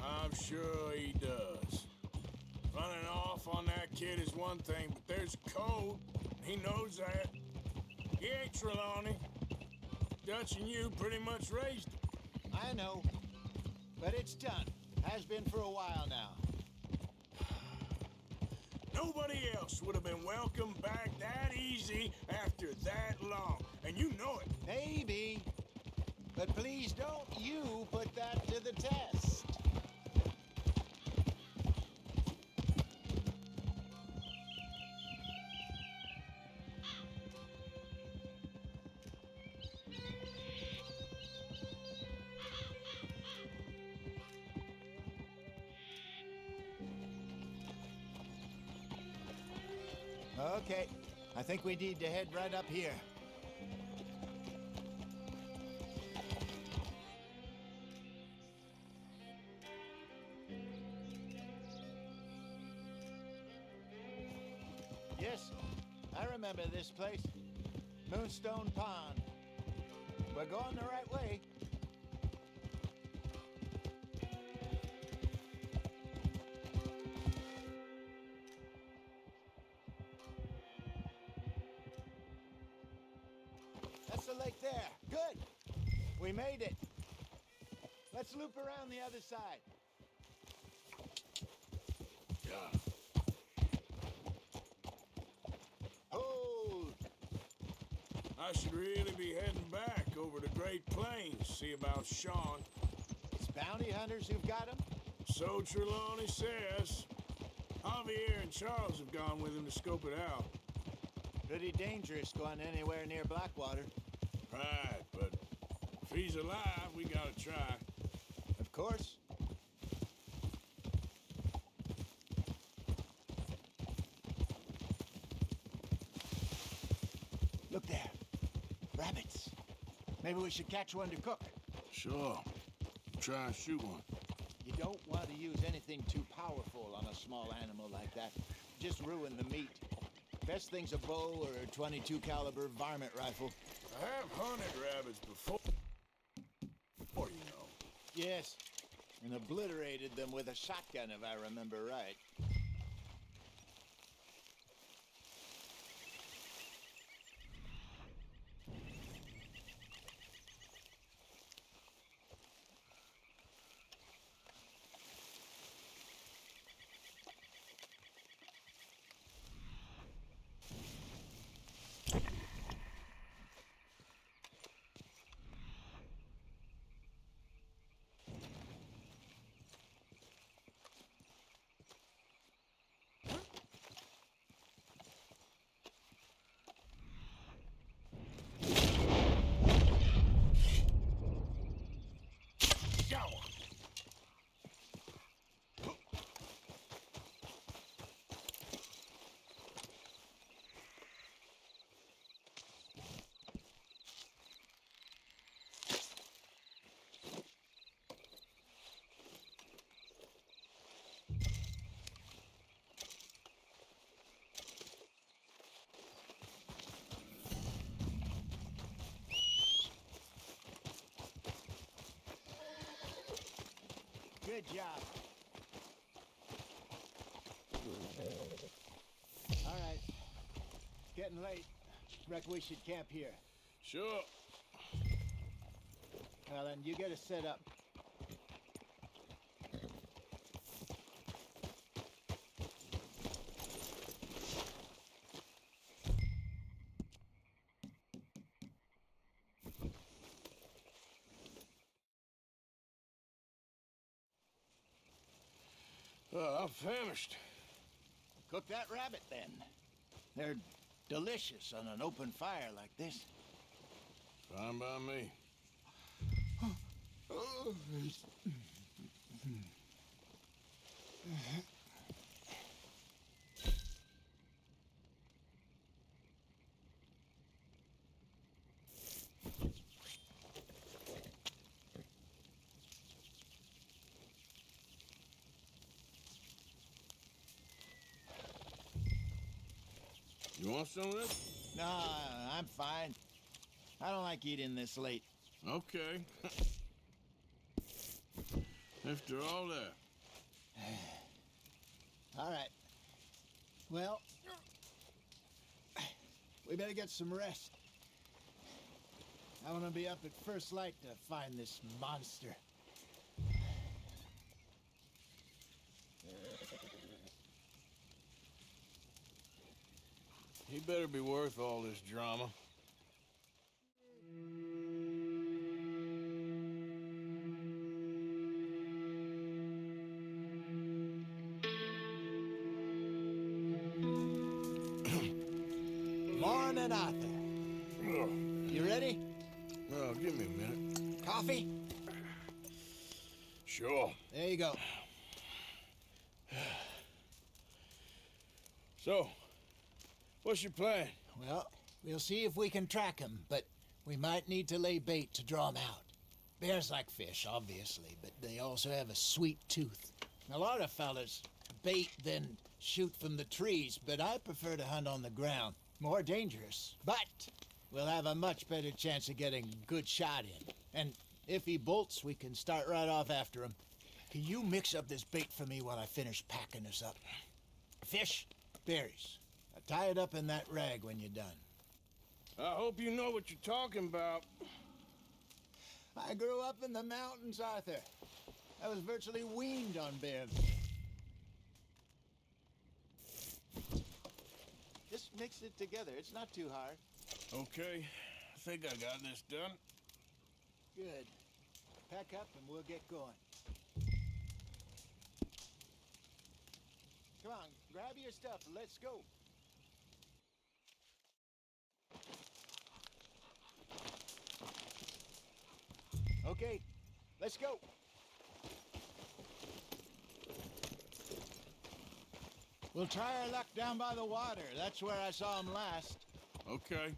Speaker 2: I'm sure he does. Running off on that kid is one thing, but there's code. He knows that. He ain't Trelawney. Dutch and you pretty much raised him.
Speaker 12: I know. But it's done. Has been for a while now.
Speaker 2: Nobody else would have been welcomed back that easy after that long. And you know it.
Speaker 12: Maybe. But please don't you put that to the test. Okay, I think we need to head right up here. Yes, I remember this place. Moonstone Pond. We're going the right way. That's the lake there. Good. We made it. Let's loop around the other side.
Speaker 2: Yeah.
Speaker 12: Hold.
Speaker 2: I should really be heading back over the Great Plains, see about Sean.
Speaker 12: It's Bounty hunters who've got him?
Speaker 2: So Trelawney says. Javier and Charles have gone with him to scope it out.
Speaker 12: Pretty dangerous going anywhere near Blackwater.
Speaker 2: Right, but if he's alive, we gotta try.
Speaker 12: Of course. Look there. Rabbits. Maybe we should catch one to cook.
Speaker 2: Sure. Try and shoot one.
Speaker 12: You don't want to use anything too powerful on a small animal like that. Just ruin the meat. Best thing's a bow or a 22 caliber varmint rifle.
Speaker 2: I have hunted rabbits before, you know.
Speaker 12: Yes, and obliterated them with a shotgun, if I remember right. Good job. All right. It's getting late. Reckon we should camp here.
Speaker 2: Sure.
Speaker 12: Well, then you get us set up.
Speaker 2: I'm famished.
Speaker 12: Cook that rabbit, then. They're delicious on an open fire like this.
Speaker 2: Fine by me. You want some of this?
Speaker 12: No, I'm fine. I don't like eating this late.
Speaker 2: Okay. After all that.
Speaker 12: All right. Well, we better get some rest. I want to be up at first light to find this monster.
Speaker 2: He better be worth all this drama.
Speaker 12: Morning, Arthur. You ready?
Speaker 2: Well, give me a minute.
Speaker 12: Coffee?
Speaker 2: Sure.
Speaker 12: There you go.
Speaker 2: So, what's your plan?
Speaker 12: Well, we'll see if we can track him, but we might need to lay bait to draw him out. Bears like fish, obviously, but they also have a sweet tooth. A lot of fellas bait, then shoot from the trees, but I prefer to hunt on the ground. More dangerous, but we'll have a much better chance of getting a good shot in. And if he bolts, we can start right off after him. Can you mix up this bait for me while I finish packing this up? Fish, berries. Tie it up in that rag when you're done.
Speaker 2: I hope you know what you're talking about.
Speaker 12: I grew up in the mountains, Arthur. I was virtually weaned on bears. Just mix it together. It's not too hard.
Speaker 2: Okay, I think I got this done.
Speaker 12: Good. Pack up and we'll get going. Come on, grab your stuff and let's go. Okay, let's go. We'll try our luck down by the water. That's where I saw him last.
Speaker 2: Okay.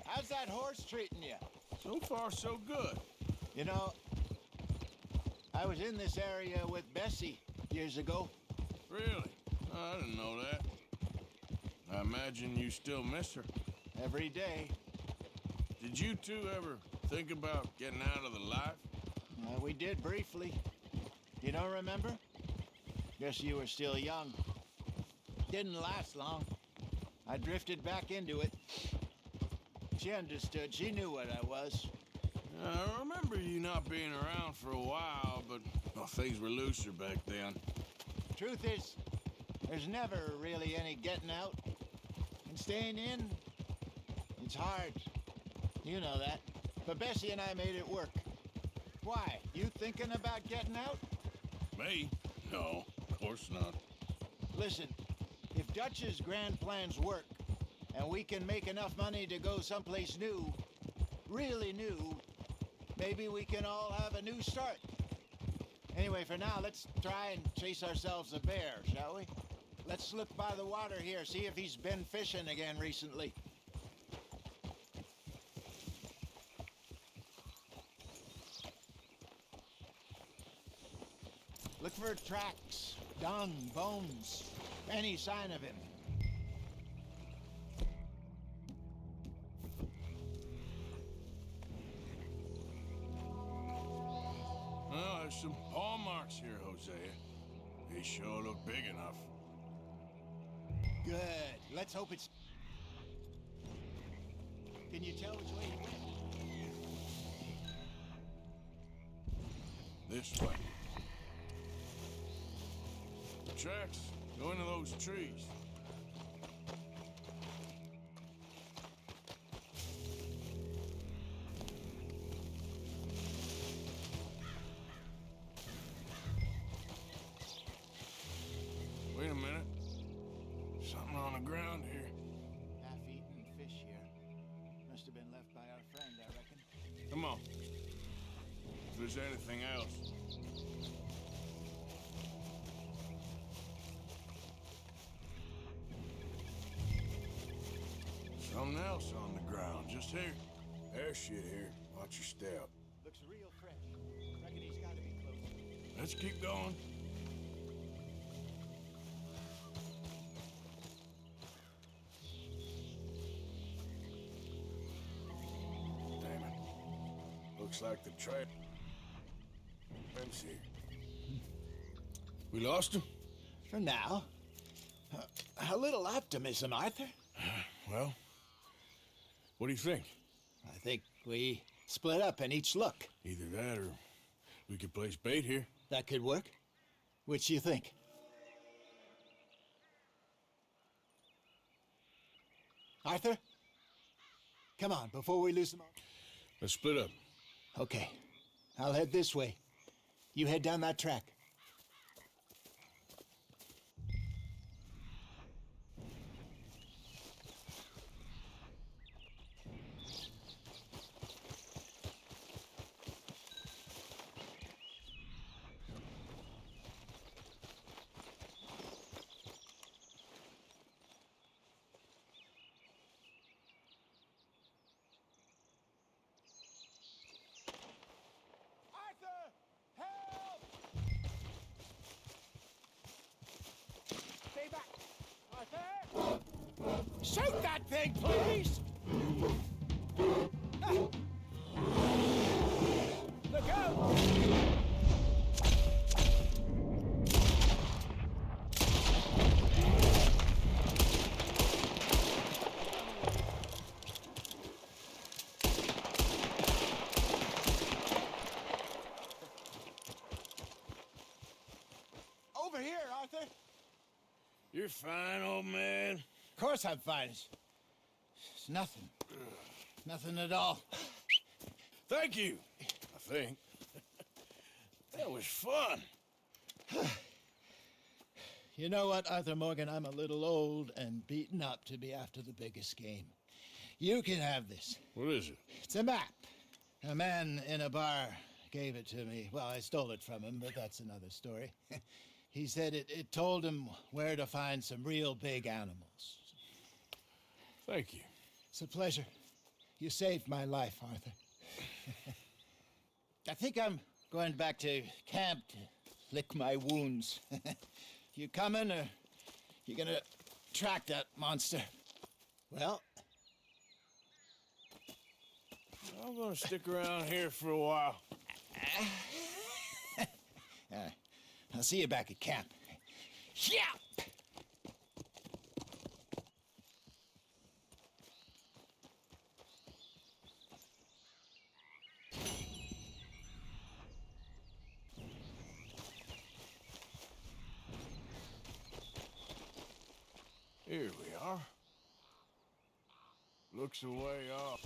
Speaker 12: How's that horse treating you?
Speaker 2: So far, so good.
Speaker 12: You know, I was in this area with Bessie years ago.
Speaker 2: Really? I didn't know that. I imagine you still miss her.
Speaker 12: Every day.
Speaker 2: Did you two ever think about getting out of the life?
Speaker 12: We did briefly. You don't remember? Guess you were still young. Didn't last long. I drifted back into it. She understood. She knew what I was.
Speaker 2: I remember you not being around for a while, but well, things were looser back then.
Speaker 12: Truth is, there's never really any getting out. And staying in, it's hard. You know that. But Bessie and I made it work. Why? You thinking about getting out?
Speaker 2: Me? No, of course not.
Speaker 12: Listen, if Dutch's grand plans work, and we can make enough money to go someplace new, really new, maybe we can all have a new start. Anyway, for now, let's try and chase ourselves a bear, shall we? Let's look by the water here, see if he's been fishing again recently. Look for tracks, dung, bones, any sign of him.
Speaker 2: Well, there's some paw marks here, Hosea. They sure look big enough.
Speaker 12: Good. Let's hope it's... Can you tell which way he went?
Speaker 2: This way. The tracks go into those trees. Wait a minute. Something on the ground here.
Speaker 12: Half-eaten fish here. Must have been left by our friend, I reckon.
Speaker 2: Come on. If there's anything else. Something else on the ground, just here. There's shit here. Watch your step.
Speaker 12: Looks real fresh. Reckon he's gotta be close.
Speaker 2: Let's keep going. Damn it. Looks like the trail ends here. We lost him?
Speaker 12: For now. A little optimism, Arthur.
Speaker 2: Well, what do you think?
Speaker 12: I think we split up and each look.
Speaker 2: Either that or we could place bait here.
Speaker 12: That could work. Which you think? Arthur? Come on, before we lose them all.
Speaker 2: Let's split up.
Speaker 12: Okay. I'll head this way. You head down that track. Shoot that thing, please! Look out! Over here, Arthur.
Speaker 2: You're fine, old man.
Speaker 12: Of course I'm fine. It's nothing. Nothing at all.
Speaker 2: Thank you, I think. That was fun.
Speaker 12: You know what, Arthur Morgan? I'm a little old and beaten up to be after the biggest game. You can have this.
Speaker 2: What is it?
Speaker 12: It's a map. A man in a bar gave it to me. Well, I stole it from him, but that's another story. He said it told him where to find some real big animals.
Speaker 2: Thank you.
Speaker 12: It's a pleasure. You saved my life, Arthur. I think I'm going back to camp to lick my wounds. You coming, or you gonna track that monster? Well,
Speaker 2: I'm gonna stick around here for a while.
Speaker 12: I'll see you back at camp. Yeah!
Speaker 2: Here we are. Looks a way off.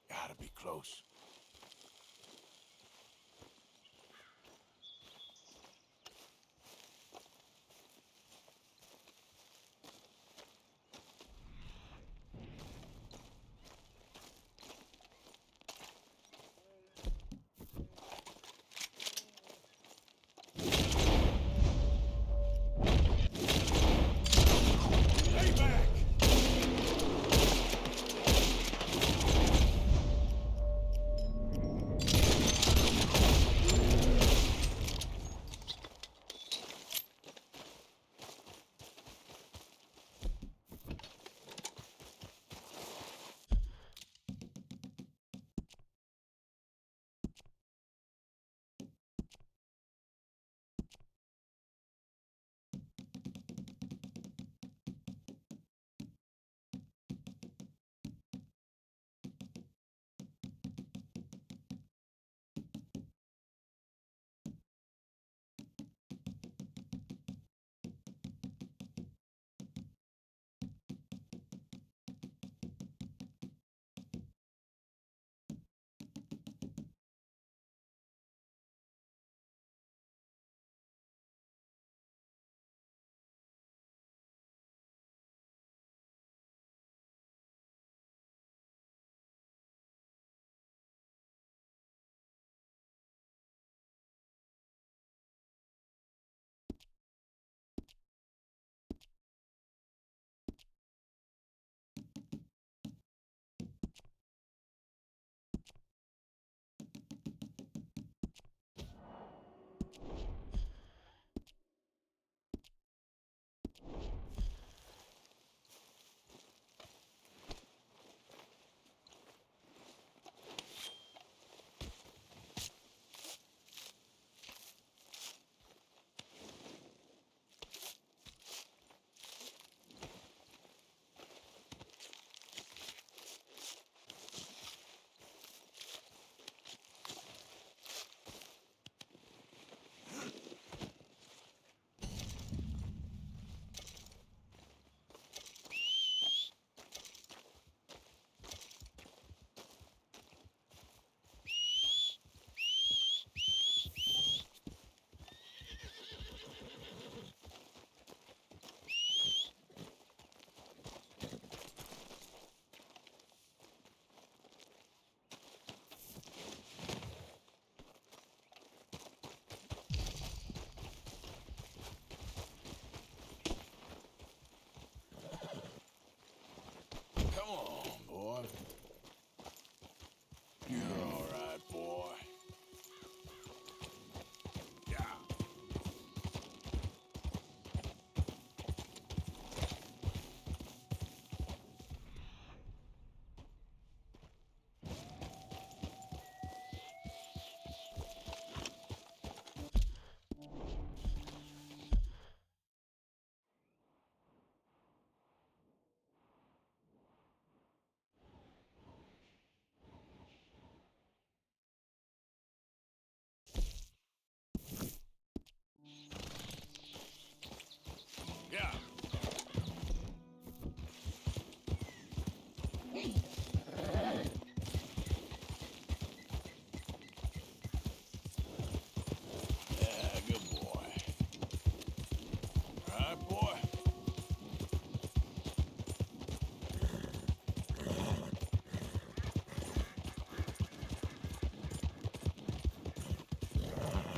Speaker 2: Gotta be close. Stay back! Yeah, good boy. All right, boy.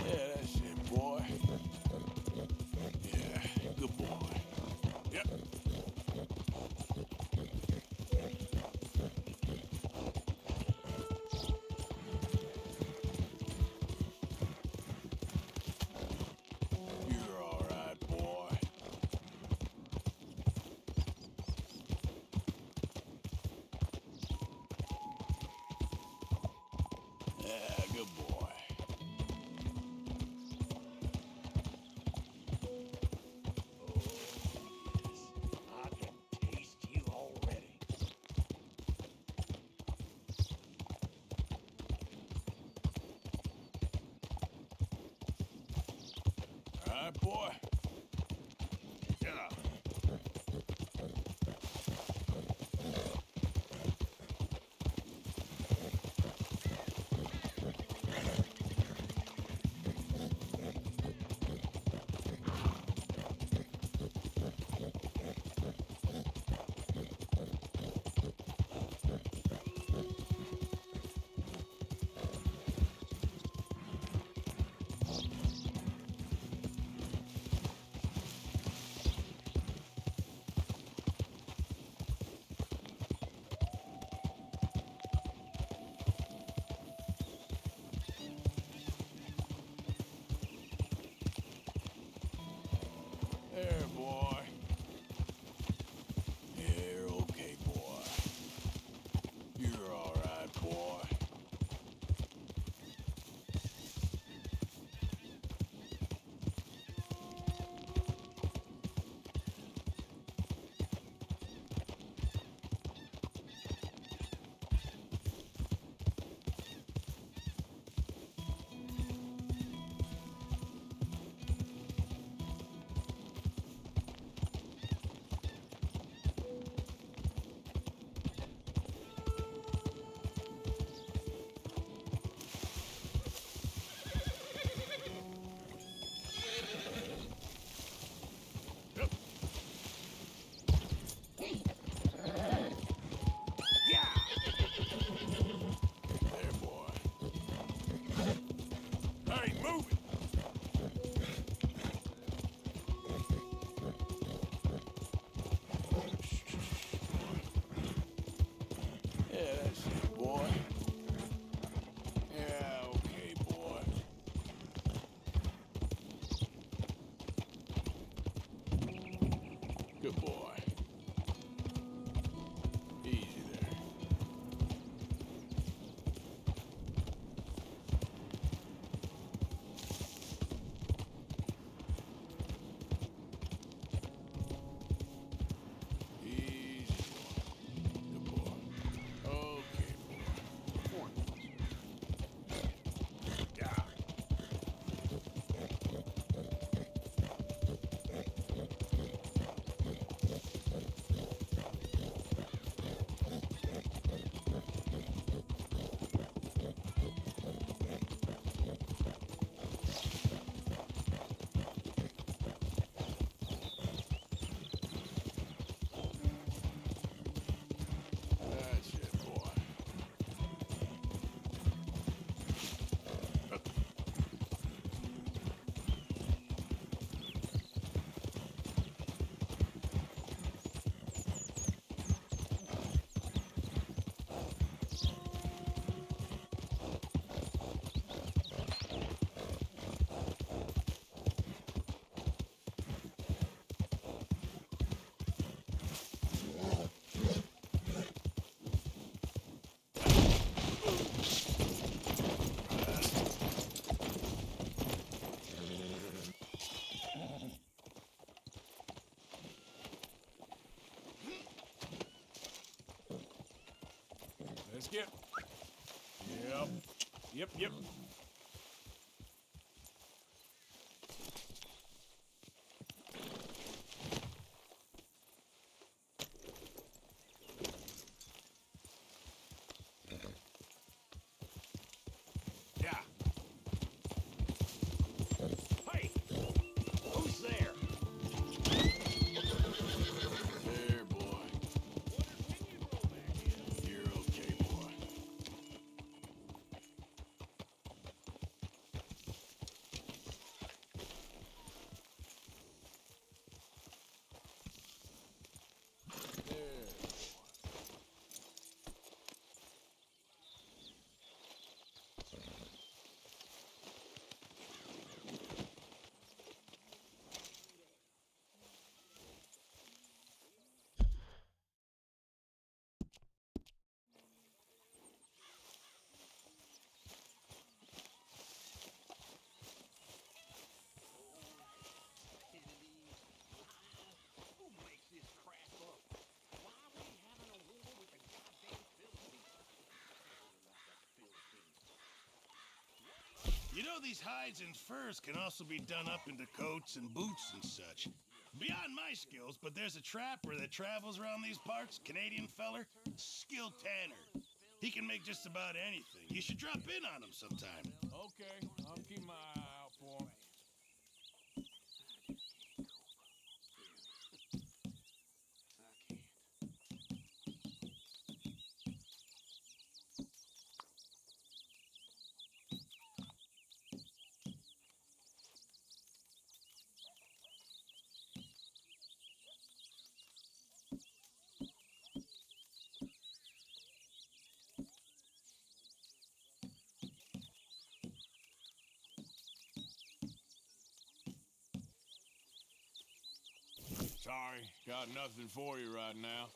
Speaker 2: Yeah, that's it, boy. Yeah, good boy. Yep. You're all right, boy. Yeah, good boy.
Speaker 15: I can taste you already.
Speaker 2: All right, boy. Yeah. There, boy. You're okay, boy. You're all right, boy. There, boy. Hey, move it! Yeah, that's it, boy. Yeah, okay, boy. Good boy. Easy there. Easy, boy. Good boy. Okay, boy. Come on. Yeah. That's it, boy. Let's get. Yep. Yep.
Speaker 18: know these hides and furs can also be done up into coats and boots and such. Beyond my skills, but there's a trapper that travels around these parts, Canadian feller, skilled tanner. He can make just about anything. You should drop in on him sometime.
Speaker 15: Okay, I'll keep my eye out for him. Sorry, got nothing for you right now.